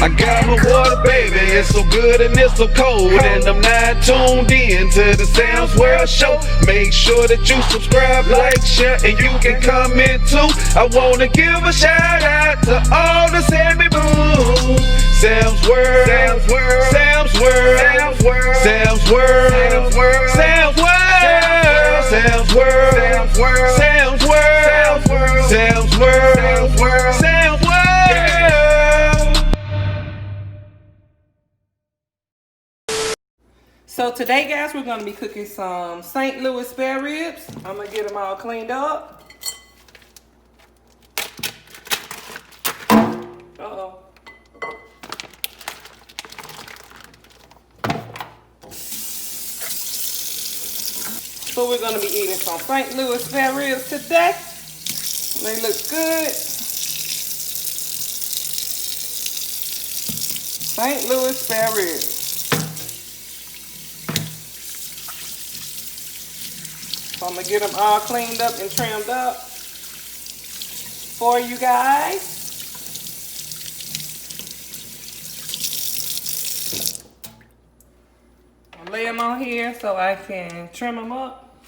I got my water, baby, it's so good and it's so cold. And I'm not tuned in to the Sam's World Show. Make sure that you subscribe, like, share, and you can comment too. I wanna give a shout out to all the Sammy Boo. Sam's World, Sam's World, Sam's World, Sam's World, Sam's World, Sam's World, Sam's World, Sam's World, Sam's World, Sam's World, Sam's World, Sam's World. So today, guys, we're gonna be cooking some St. Louis spare ribs. I'm gonna get them all cleaned up. Uh-oh. So we're gonna be eating some St. Louis spare ribs today. They look good. St. Louis spare ribs. So I'm gonna get them all cleaned up and trimmed up for you guys. I'll lay them on here so I can trim them up.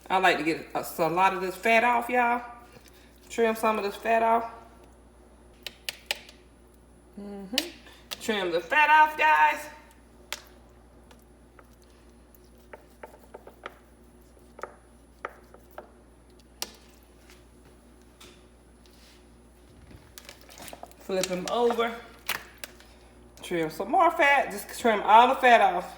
I like to get a lot of this fat off, y'all. Trim some of this fat off. Trim the fat off, guys. Flip them over. Trim some more fat. Just trim all the fat off.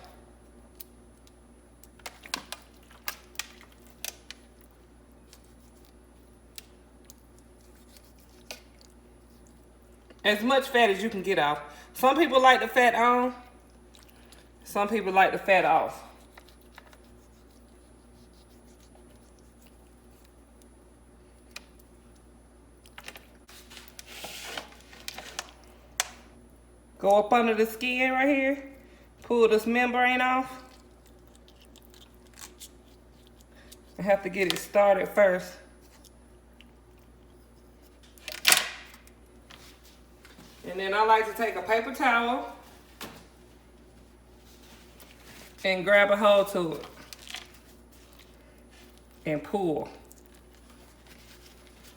As much fat as you can get off. Some people like the fat on. Some people like the fat off. Go up under the skin right here. Pull this membrane off. I have to get it started first. And then I like to take a paper towel and grab a hold to it and pull.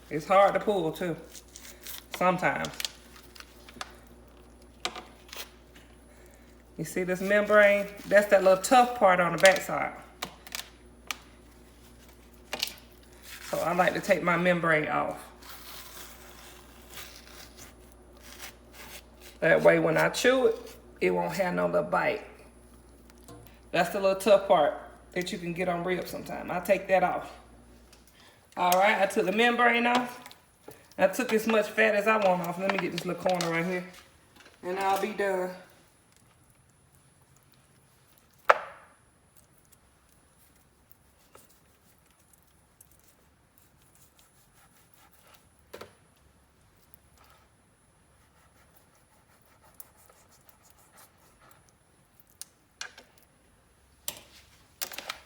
It's hard to pull too, sometimes. You see this membrane? That's that little tough part on the back side. So I like to take my membrane off. That way when I chew it, it won't have no little bite. That's the little tough part that you can get on ribs sometimes. I'll take that off. All right, I took the membrane off. I took as much fat as I want off. Let me get this little corner right here. And I'll be done.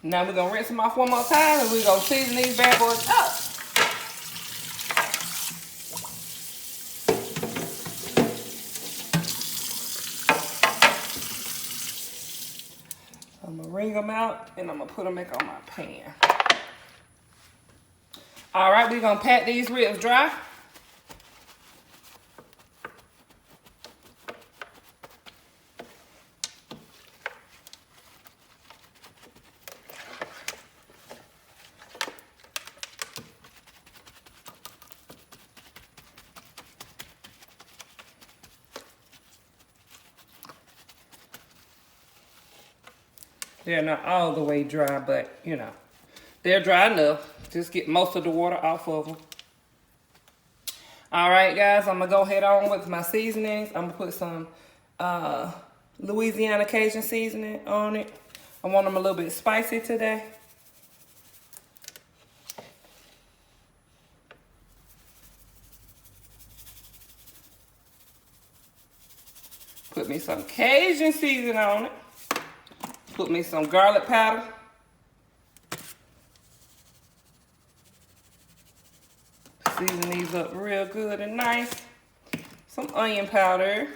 Now we're gonna rinse them off one more time and we're gonna season these bad boys up. I'm gonna wring them out and I'm gonna put them back on my pan. All right, we're gonna pat these ribs dry. They're not all the way dry, but you know, they're dry enough. Just get most of the water off of them. All right, guys, I'm gonna go head on with my seasonings. I'm gonna put some Louisiana Cajun seasoning on it. I want them a little bit spicy today. Put me some Cajun seasoning on it. Put me some garlic powder. Season these up real good and nice. Some onion powder.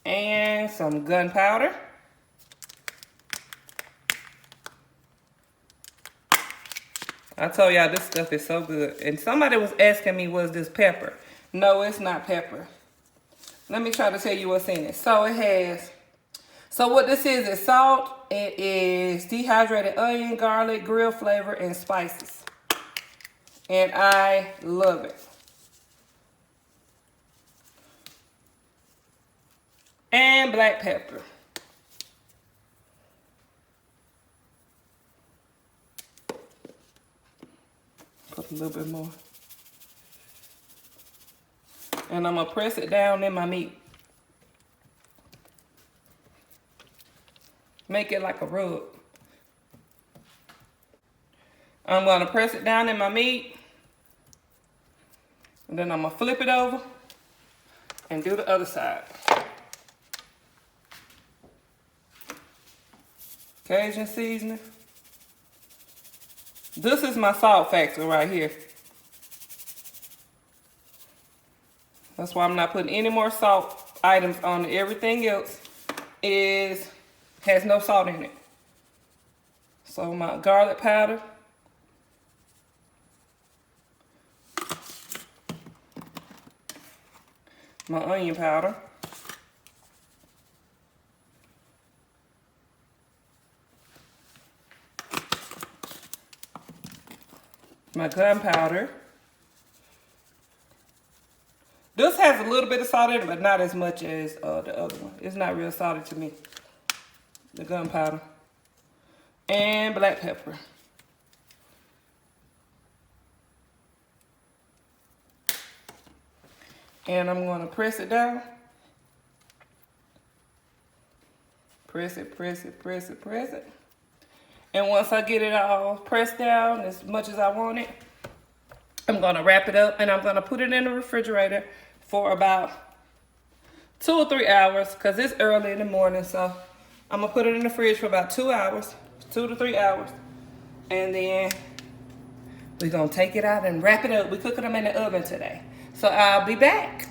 And some gunpowder. I told y'all this stuff is so good. And somebody was asking me, was this pepper? No, it's not pepper. Let me try to tell you what's in it. So it has, so what this is salt. It is dehydrated onion, garlic, grill flavor, and spices. And I love it. And black pepper. Put a little bit more. And I'm gonna press it down in my meat. Make it like a rub. I'm gonna press it down in my meat. And then I'm gonna flip it over and do the other side. Cajun seasoning. This is my salt factor right here. That's why I'm not putting any more salt items on it. Everything else has no salt in it. So my garlic powder. My onion powder. My gunpowder. This has a little bit of salt in it, but not as much as the other one. It's not real salty to me. The gunpowder. And black pepper. And I'm going to press it down. Press it, press it, press it, press it. And once I get it all pressed down as much as I want it, I'm going to wrap it up and I'm going to put it in the refrigerator for about 2 or 3 hours because it's early in the morning. So I'm going to put it in the fridge for about 2 hours, 2 to 3 hours. And then we're going to take it out and wrap it up. We're cooking them in the oven today. So I'll be back.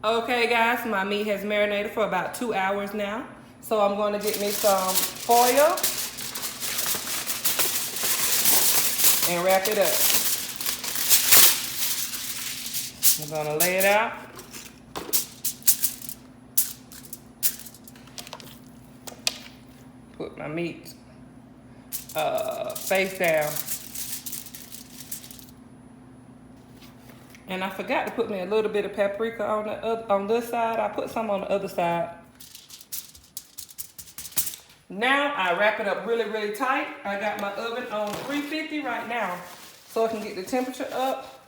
Okay, guys, my meat has marinated for about 2 hours now. So I'm going to get me some foil and wrap it up. I'm gonna lay it out. Put my meat face down. And I forgot to put me a little bit of paprika on this side. I put some on the other side. Now I wrap it up really, really tight. I got my oven on 350 right now, so I can get the temperature up.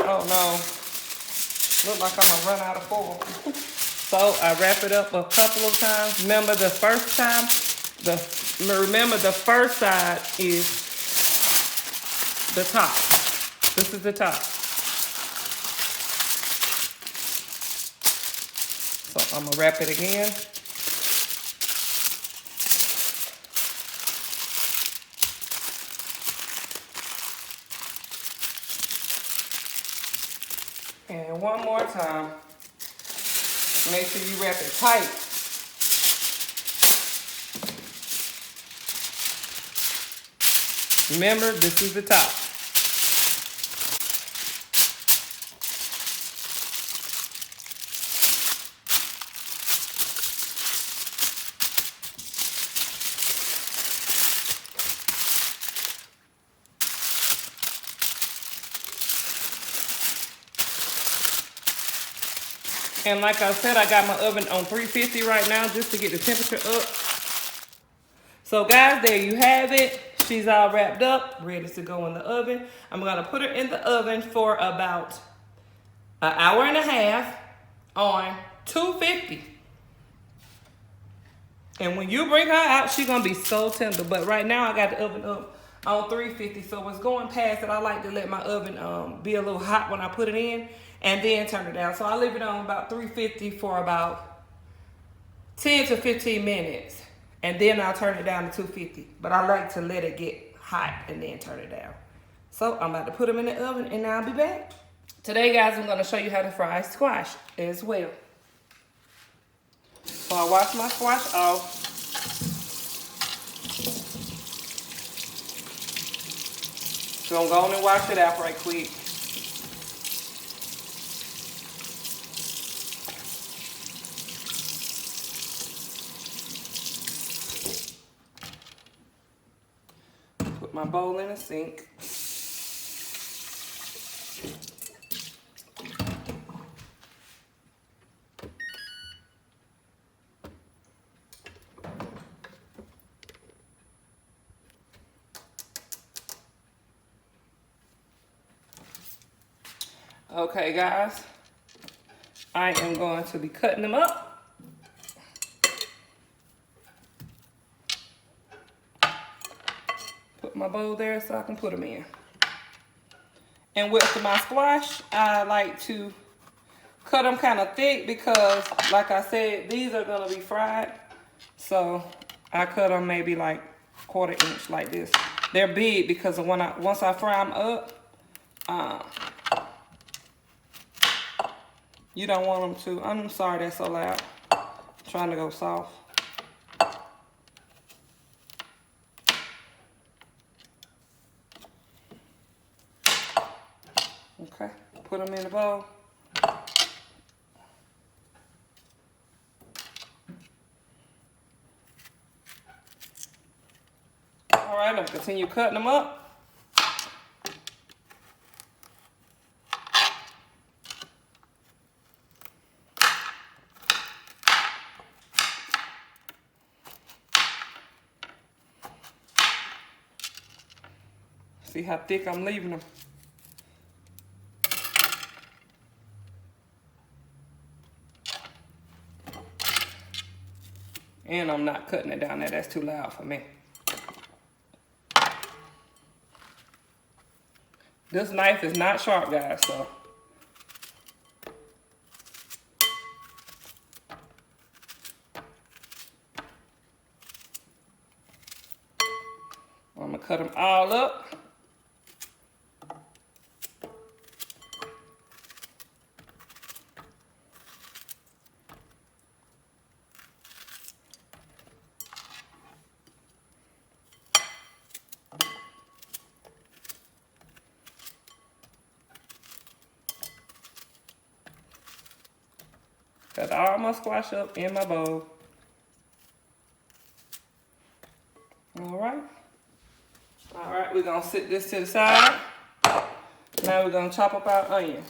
Oh no, look like I'm gonna run out of foil. So I wrap it up a couple of times. Remember the first time, remember the first side is the top. This is the top. So I'm gonna wrap it again. And one more time. Make sure you wrap it tight. Remember, this is the top. And like I said, I got my oven on 350 right now just to get the temperature up. So guys, there you have it. She's all wrapped up, ready to go in the oven. I'm gonna put her in the oven for about an hour and a half on 250. And when you bring her out, she's gonna be so tender. But right now I got the oven up on 350. So it's going past it. I like to let my oven be a little hot when I put it in and then turn it down. So I leave it on about 350 for about 10 to 15 minutes. And then I'll turn it down to 250. But I like to let it get hot and then turn it down. So I'm about to put them in the oven and I'll be back. Today, guys, I'm gonna show you how to fry squash as well. So I wash my squash off. So I'm going to wash it out right quick. Put my bowl in the sink. Okay, guys, I am going to be cutting them up. Put my bowl there so I can put them in. And with my squash, I like to cut them kind of thick because, like I said, these are going to be fried. So I cut them maybe like 1/4 inch like this. They're big because of once I fry them up, you don't want them to. I'm sorry that's so loud. I'm trying to go soft. Okay, put them in the bowl. All right, I'm gonna continue cutting them up. See how thick I'm leaving them. And I'm not cutting it down there. That's too loud for me. This knife is not sharp, guys, so. I'm gonna cut them all up. Got all my squash up in my bowl. All right. All right, we're gonna sit this to the side. Now we're gonna chop up our onion.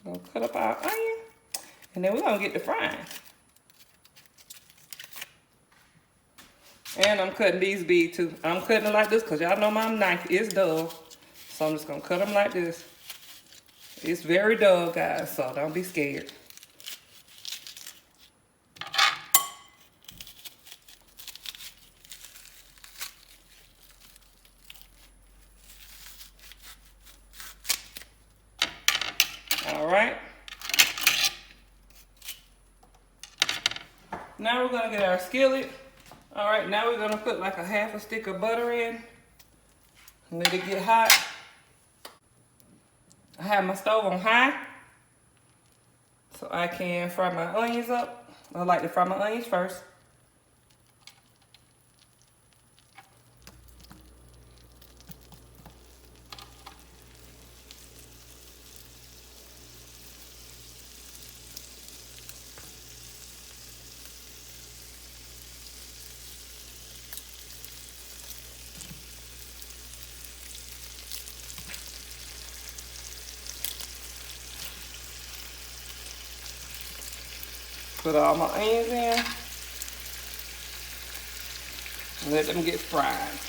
Gonna cut up our onion, and then we're gonna get to frying. And I'm cutting these big too. I'm cutting it like this because y'all know my knife is dull. So I'm just gonna cut them like this. It's very dull, guys, so don't be scared. All right. Now we're gonna get our skillet. All right, now we're gonna put like a 1/2 stick of butter in. Let it get hot. I have my stove on high so I can fry my onions up. I like to fry my onions first. Put all my onions in. And let them get fried.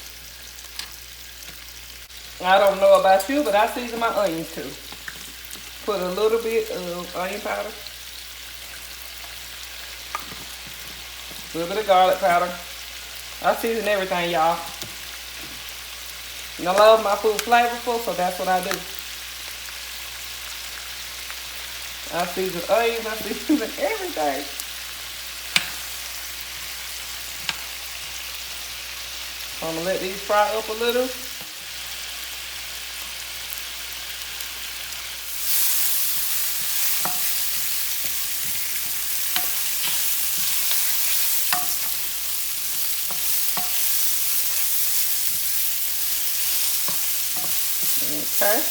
I don't know about you, but I season my onions too. Put a little bit of onion powder. A little bit of garlic powder. I season everything, y'all. And I love my food flavorful, so that's what I do. I season onions, I season everything. So I'm gonna let these fry up a little. Okay.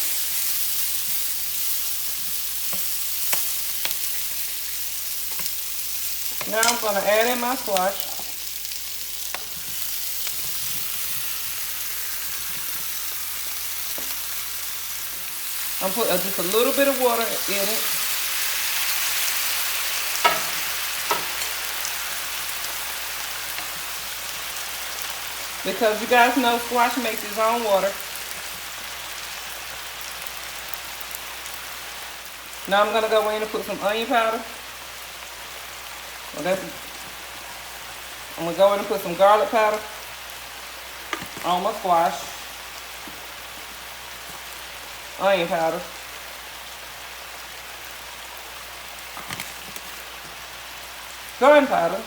Now I'm going to add in my squash. I'm putting just a little bit of water in it. Because you guys know squash makes its own water. Now I'm going to go in and put some onion powder. Well, I'm going to go in and put some garlic powder on my squash. Onion powder. Garlic powder.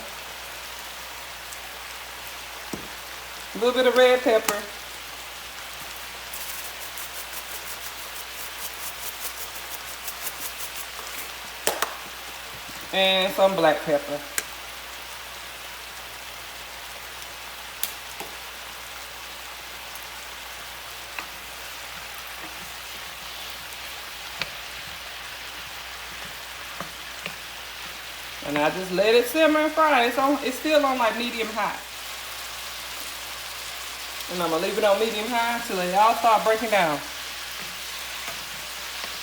A little bit of red pepper. And some black pepper. And I just let it simmer and fry. It's still on like medium high. And I'm gonna leave it on medium high until they all start breaking down.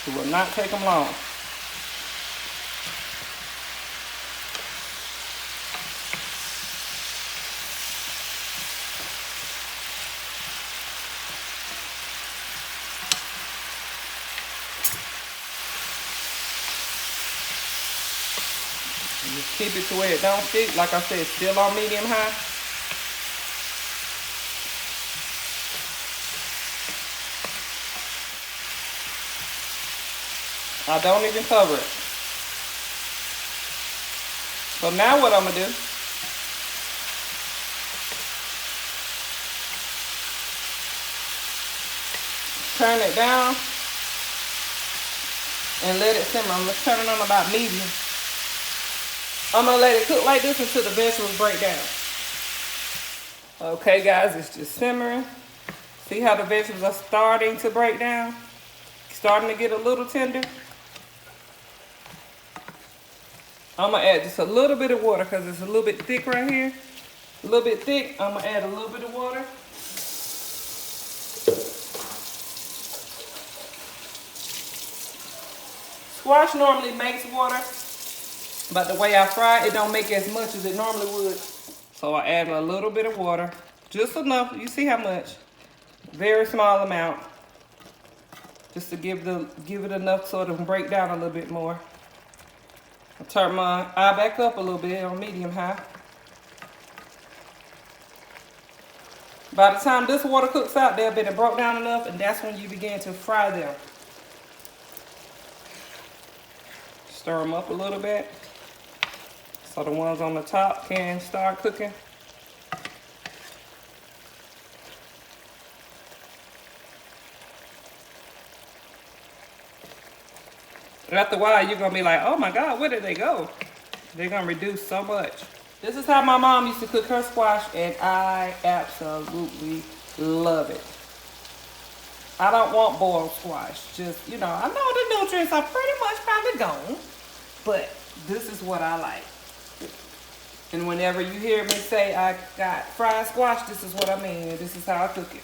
It will not take them long. Just keep it to where it don't stick. Like I said, it's still on medium high. I don't even cover it. So now what I'm gonna do, turn it down and let it simmer. I'm gonna turn it on about medium. I'm gonna let it cook like this until the vegetables break down. Okay guys, it's just simmering. See how the vegetables are starting to break down? Starting to get a little tender. I'm gonna add just a little bit of water because it's a little bit thick right here. A little bit thick. I'm gonna add a little bit of water. Squash normally makes water, but the way I fry it don't make as much as it normally would. So I add a little bit of water, just enough. You see how much? Very small amount, just to give it enough so it can break down a little bit more. I'll turn my eye back up a little bit on medium high. By the time this water cooks out, they'll be broke down enough, and that's when you begin to fry them. Stir them up a little bit so the ones on the top can start cooking. And after a while, you're going to be like, oh my God, where did they go? They're going to reduce so much. This is how my mom used to cook her squash, and I absolutely love it. I don't want boiled squash. Just, you know, I know the nutrients are pretty much probably gone, but this is what I like. And whenever you hear me say I got fried squash, this is what I mean. This is how I cook it.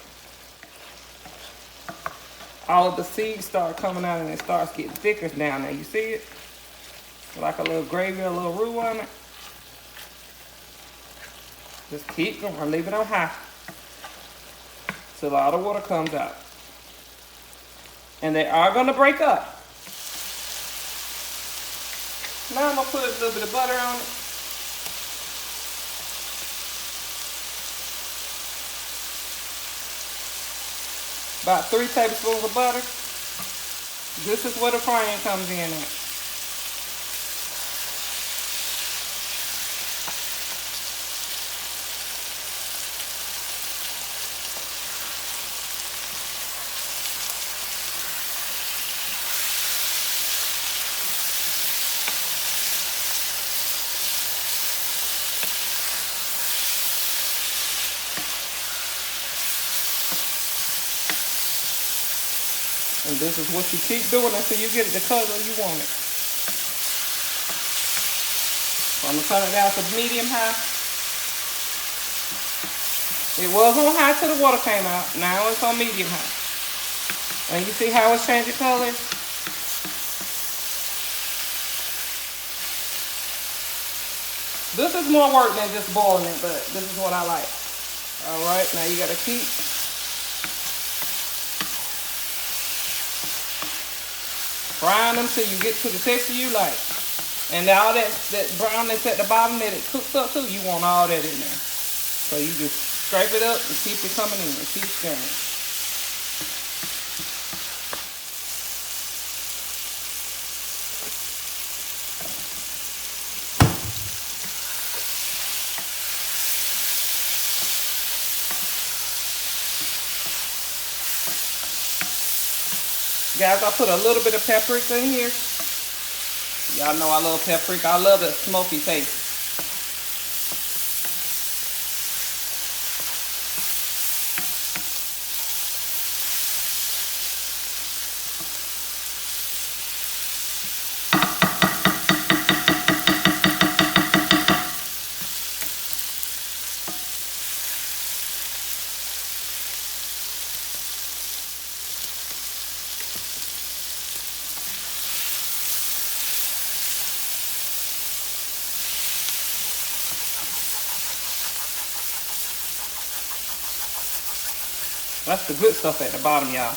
All of the seeds start coming out and it starts getting thicker down there. You see it? like a little gravy, a little roux on it. Just keep going, leave it on high till all the water comes out. And they are gonna break up. Now I'm gonna put a little bit of butter on it. About 3 tablespoons of butter. This is where the frying comes in at. And this is what you keep doing until you get it the color you want it. So I'm going to turn it down to medium high. It was on high till the water came out. Now it's on medium high. And you see how it's changing color? This is more work than just boiling it, but this is what I like. Alright, now you got to keep frying them till you get to the texture you like. And all that brown that's at the bottom that it cooks up to, you want all that in there. So you just scrape it up and keep it coming in and keep stirring. Guys, I put a little bit of paprika in here. Y'all know I love paprika. I love the smoky taste. That's the good stuff at the bottom, y'all.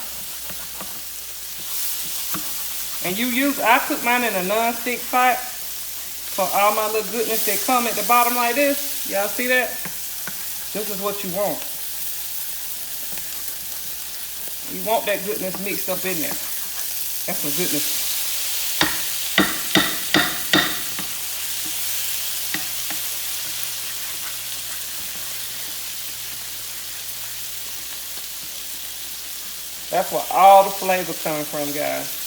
And I cook mine in a non-stick pot for all my little goodness that come at the bottom like this. Y'all see that? This is what you want. You want that goodness mixed up in there. That's some goodness. That's where all the flavor coming from, guys.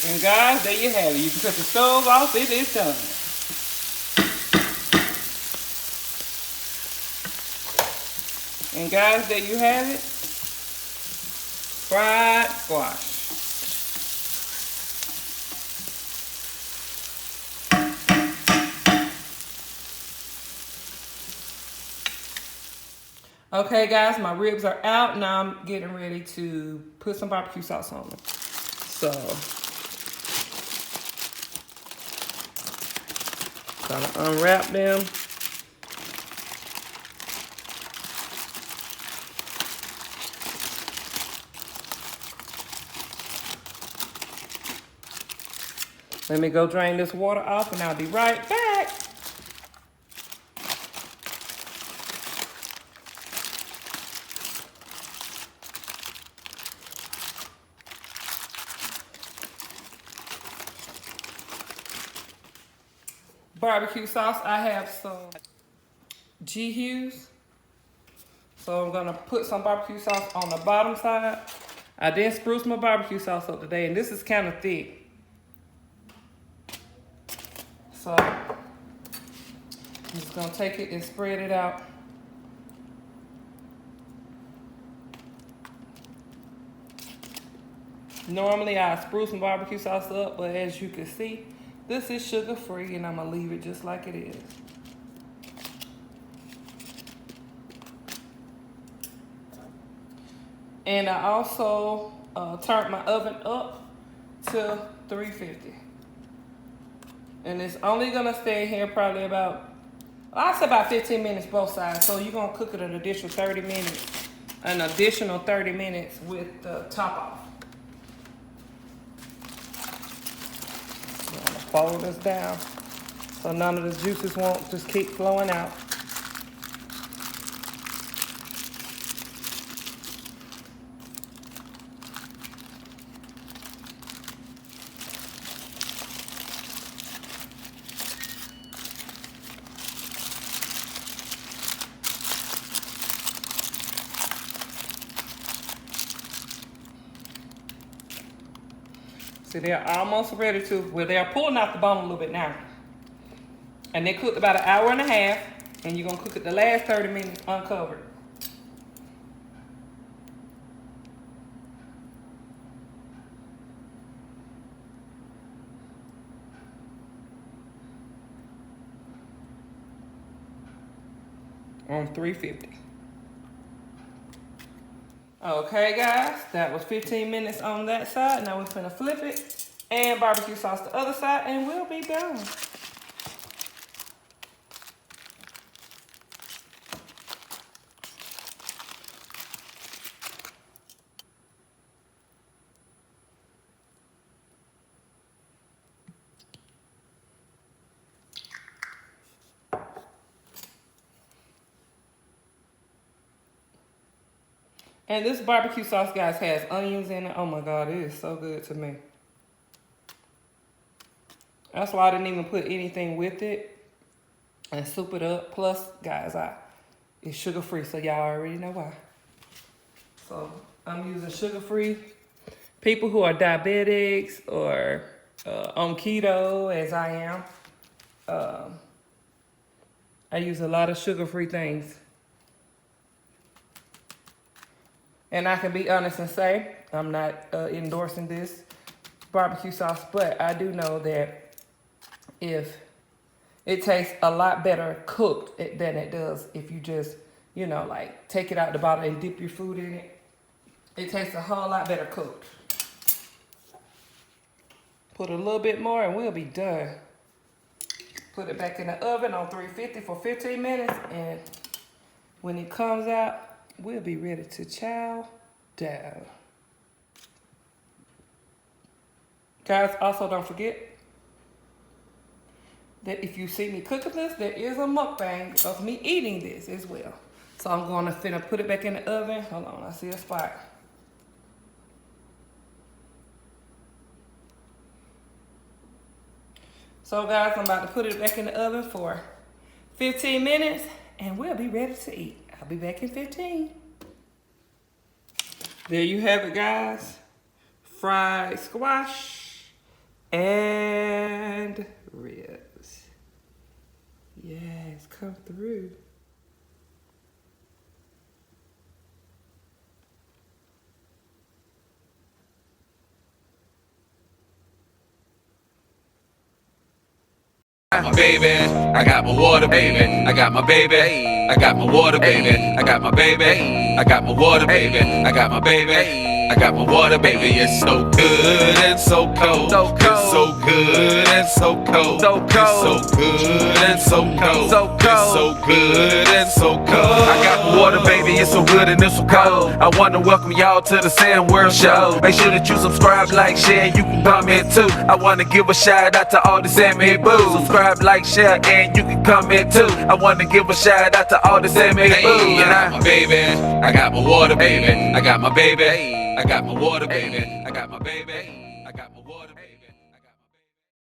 And guys, there you have it. You can cut the stove off. It is done. And guys, there you have it. Fried squash. Okay guys, my ribs are out. Now I'm getting ready to put some barbecue sauce on them. So, gonna unwrap them. Let me go drain this water off and I'll be right back. Barbecue sauce, I have some G-Hughes. So I'm gonna put some barbecue sauce on the bottom side. I did spruce my barbecue sauce up today, and this is kind of thick. So I'm just gonna take it and spread it out. Normally I spruce my barbecue sauce up, but as you can see, this is sugar free and I'm gonna leave it just like it is. And I also turned my oven up to 350. And it's only gonna stay here probably about, I'll say about 15 minutes both sides. So you're gonna cook it an additional 30 minutes with the top off. I'm gonna fold this down so none of the juices won't just keep flowing out. See, they're almost ready to, well, they're pulling out the bone a little bit now. And they cooked about an hour and a half, and you're gonna cook it the last 30 minutes uncovered. On 350. Okay guys, that was 15 minutes on that side. Now we're gonna flip it and barbecue sauce the other side and we'll be done. And this barbecue sauce, guys, has onions in it. Oh my God, it is so good to me. That's why I didn't even put anything with it and soup it up. Plus, guys, it's sugar-free, so y'all already know why. So I'm using sugar-free. People who are diabetics or on keto, as I am, I use a lot of sugar-free things. And I can be honest and say, I'm not endorsing this barbecue sauce, but I do know that if it tastes a lot better cooked than it does if you just, you know, like take it out the bottle and dip your food in it. It tastes a whole lot better cooked. Put a little bit more and we'll be done. Put it back in the oven on 350 for 15 minutes, and when it comes out, we'll be ready to chow down. Guys, also don't forget that if you see me cooking this, there is a mukbang of me eating this as well. So I'm gonna finna put it back in the oven. Hold on, I see a spot. So guys, I'm about to put it back in the oven for 15 minutes and we'll be ready to eat. I'll be back in 15. There you have it, guys. Fried squash and ribs. Yes, come through. My baby, I got my water, baby. I got my baby, I got my water, baby. I got my baby, I got my water, baby. I got my baby, I got my water, baby. It's so good and so cold. It's so good and so cold. It's so good and so cold. It's so good and so cold. I got my water, baby. It's so good and it's so cold. I wanna welcome y'all to the Sam World Show. Make sure that you subscribe, like, share, you can comment too. I wanna give a shout out to all the Sammy Boo. Subscribe, like, share, and you can comment too. I wanna give a shout out to all the Sammy Boo. I got my baby, I got my water, baby. I got my baby, I got my water, baby. I got my baby.